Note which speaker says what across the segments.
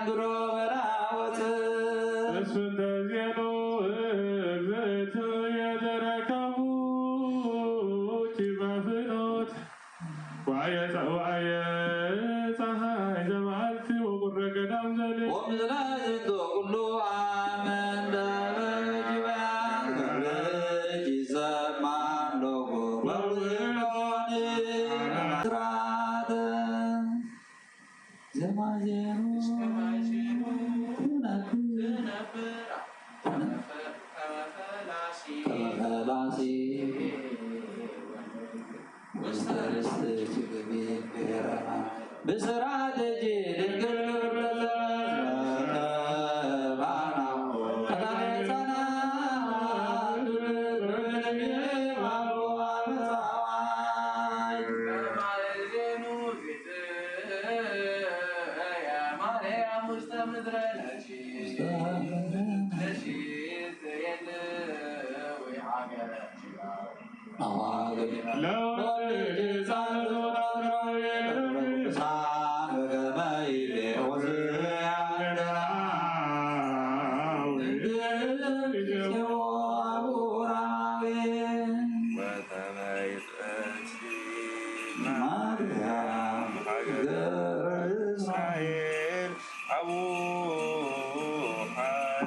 Speaker 1: ያንግሮ በራወት
Speaker 2: እስንተ ዜኑ እግዝእት የተረከቡ ኪበፍኖት ዋየ ፀሐይ ዘመዓልቲ ወቁረ ገዳም ዘሌ
Speaker 1: ወምዝራ ዝንቶ ኩሉ አመን ደበጅባን ገብርጅ ይሰማን ሎጎ በውሎን ስርዓተ ዘማዜኑ ከመፈላሲ ውስተ ርስት ችግቢ ብሔረማ ብስርዓተ ድንግል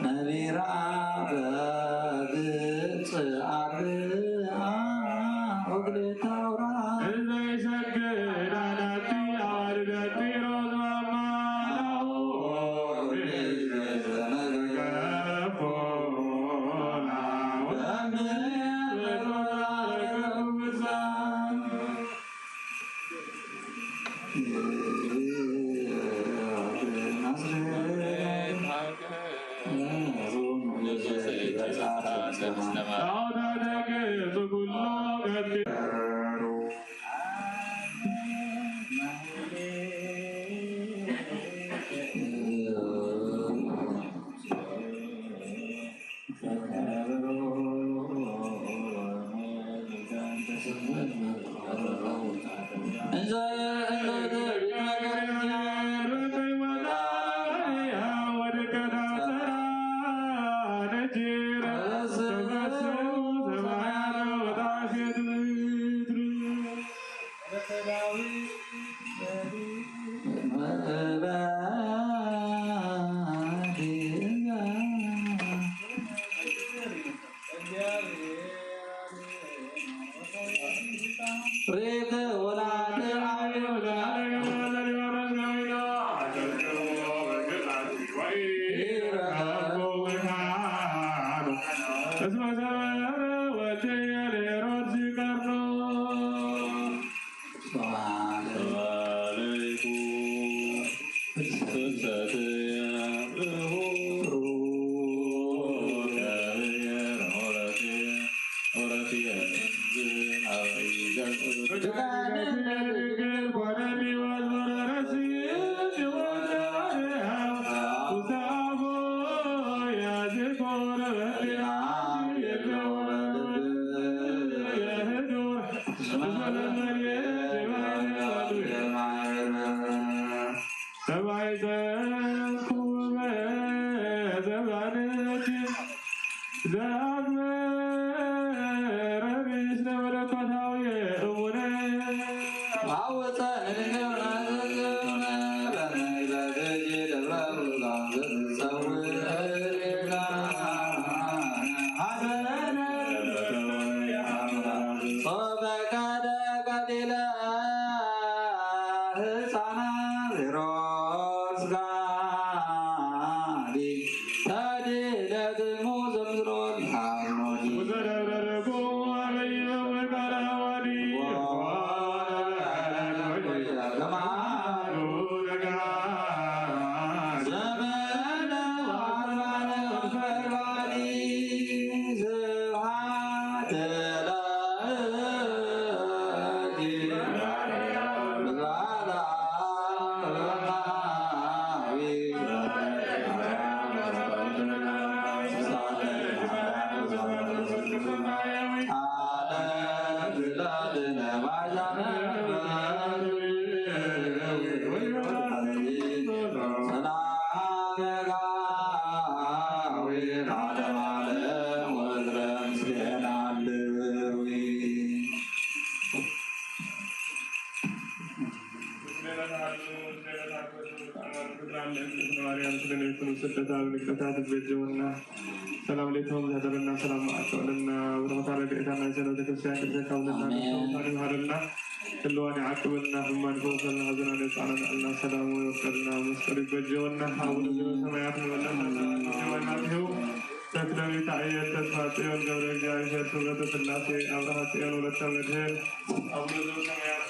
Speaker 1: ነቢራ በግጽ አብአ ወግሌታውራ
Speaker 2: ዘይሰግድ አዳቲ አዋልደቲ ሮዝማማ ሰላም ሌተውም ዘደረና ሰላም ማዕከልና ወረመታረ ጌታና ሰላም ክርስቲያን ተከታውልና ታሪሃርና اللواني عقبنا فمان فوقنا هذنا نسألنا الله سلام ويوكلنا مسكري بجونا حاول جوا سمايات ولا جوانا هو تكلمي تعيين تسمعتين قبل جاي سورة الثلاثة أبرهتين ولا تمدين أول جوا سمايات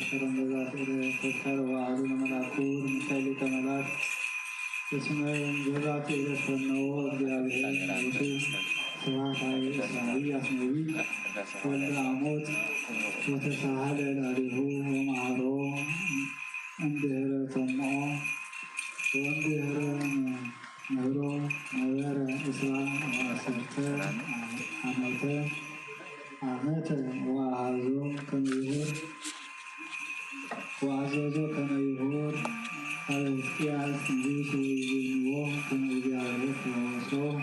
Speaker 2: መስከረም በዛት ተከር ዋሉ መላኩር ሚካኤል ተመላክ እስመን በዛት የፈነው እግዚአብሔር ኢየሱስ ስብሐታዊ እስራኤል ያስነቢ ወልደ አሞት ወተሳሃለ ላሊሁ ወማሮ እንድህረ ተምኦ ወንድህረ ነብሮ ነበረ እስራ አሰርተ ዓመተ ወአሃዞ ከመይሁር وعزوزو كما يهور على الاختيار نجيس ويجينوه كما يجعله فوصوه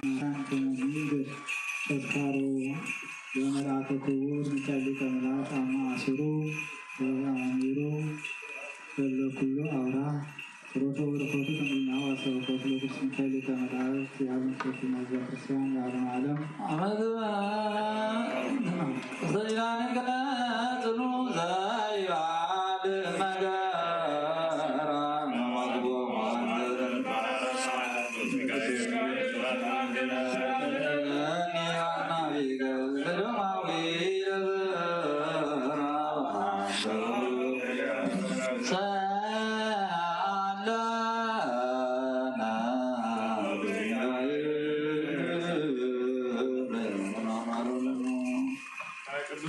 Speaker 2: كان كما نيدر تذكارو وملاك كبور متعلق ملاك أما عصرو وغاميرو فلو كله أورا سروتو ورخوتو تنبينا واسوكوت لكس متعلق ملاك في عالم كفي مجال كسيان يعلم عالم
Speaker 1: أمد صيانك تنو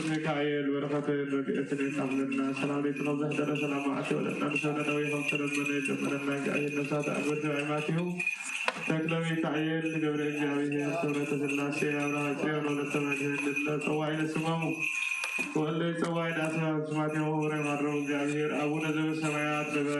Speaker 2: ሚካኤል በረከተ ረድኤትን አብለና ሰላም ለተነዘህ ደረሰ ለማዕት ወለና ሰነዳዊ ሀብተን በነ ጀመረና ጋይን ነሳት አግብተ አይማቲሁ ተክለ ሚካኤል ገብረ እግዚአብሔር ሰውረተ ስላሴ አብርሃ ጽዮን ወለተ መድህን ለጸዋይነ ስማሙ ወለ ጸዋይነ ስማቴው ወረ ማድረው እግዚአብሔር አቡነ ዘበሰማያት በበ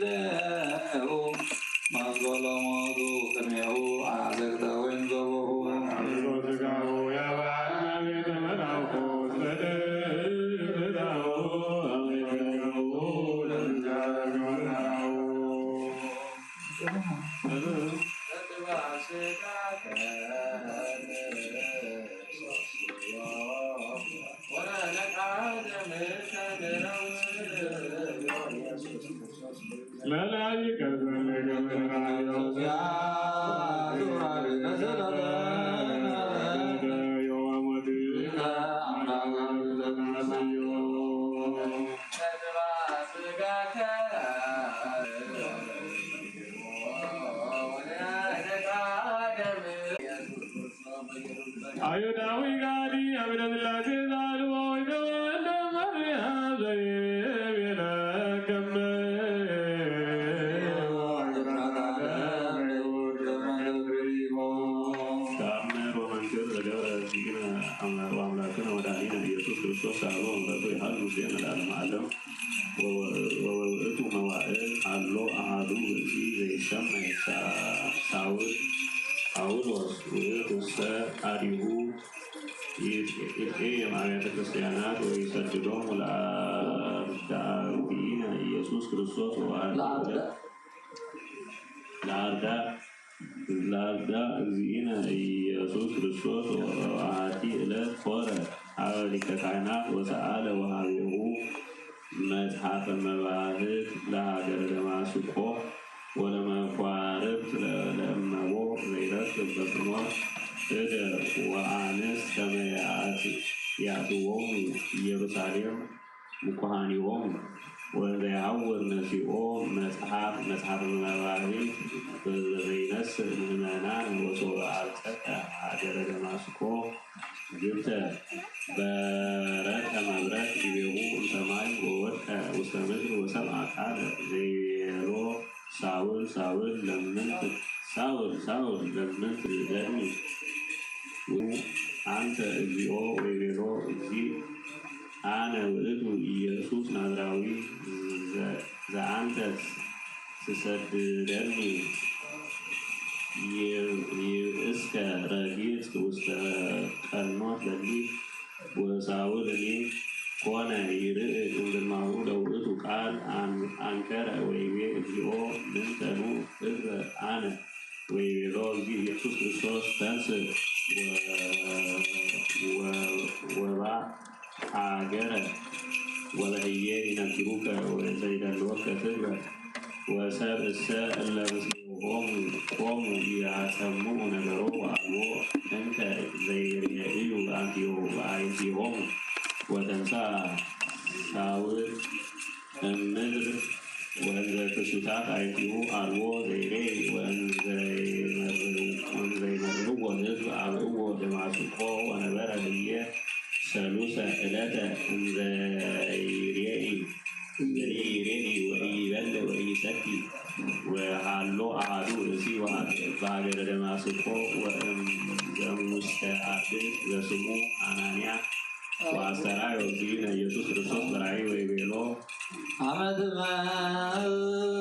Speaker 1: لا
Speaker 3: ክርስቲያን ለዓለም ወውእቱ መዋዕል አሎ አሐዱ ብእሲ ዘይሰመይ ጳውሎስ ውእቱሰ አዲሁ ይትዔየም አብያተ ክርስቲያናት ወይሰድዶሙ ለአርዳኢነ ኢየሱስ ክርስቶስ ለአርዳ እግዚእነ ኢየሱስ ክርስቶስ ወአሐቲ ዕለት ሆረ ሀበ ሊቀ ካህናት ወሰአለ ወሀቤሁ መጽሐፈ መባህት ለሀገረ ደማስቆ ወለመኳርብት ለእመቦ ዘይረክብ በፍኖት እደ ወአንስት ከመ ያእትዎሙ ኢየሩሳሌም ሙኩሃኒሆሙ ወእንዘ ይሐውር ነሲኦ መጽሐፈ መባህት ዘይነስእ ምእመናን ወሶበ አብጽሐ ሀገረ ደማስቆ ግብተ በረቀ መብረቅ ይቤሁ እምሰማይ ወወድቀ ውስተ ምድር ወሰምዐ ቃለ ዘይቤሎ ሳውል ሳውል ለምንት ትደኒ አንተ እግዚኦ ወይቤሎ እግዚእ አነ ውእቱ ኢየሱስ ናዝራዊ ዘአንተ ትሰድደኒ ይእስከ ረጊጽ ውስተ ቀኖት ለሊት ወሳውል እኔ ኮነ ይርእ እምግርማሁ ለውእቱ ቃል አንከረ ወይቤ እግዚኦ ምንተኑ እዘ አነ ወይቤሎ እግዚእ ኢየሱስ ክርስቶስ ተንሥእ ወባእ ሀገረ ወለህየ ይነግሩከ ወዘይደልወከ ትግበር ወሰብእሰ እለ ምስሌሆሙ ቆሙ ያሰምዑ ነገሮ ወአልቦ እንከ ዘይርእዩ በአይንቲሆሙ ወተንሥአ ሳውል እምድር ወእንዘ ክሱታት አዕይንቲሁ አልቦ ዘይሬኢ ወእንዘ ይመርህዎ ሕዝብ አብእዎ ደማስቆ ወነበረ ህየ ሰሉሰ ዕለተ እንዘ ይሬኢ ወኢይበልዕ ወኢይሰቲ ወሀሎ አሐዱ ብእሲ በሀገረ ደማስቆ ወእምውስተ አርድእት ዘስሙ አናንያ ወአስተርአዮ እግዚእነ ኢየሱስ ክርስቶስ በራእይ ወይቤሎ
Speaker 1: አመ ትመጽእ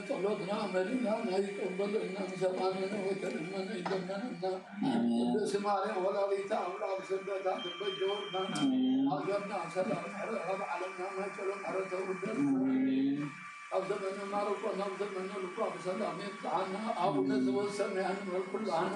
Speaker 1: ጸሎትና መሪና ይቀበልና ሰማንነ ወተለመነ ይለመንና ቅድስት ማርያም ወላዲተ አምላክ ስደታ ትበጀውና አገርና ሰላም ረብ ዓለምና ማይጨለም አረተውደን አብዘመነ ማርቆስ አብዘመነ ልቆ በሰላም ይምጣና አቡነ ዘበሰማያት መልኩል አነ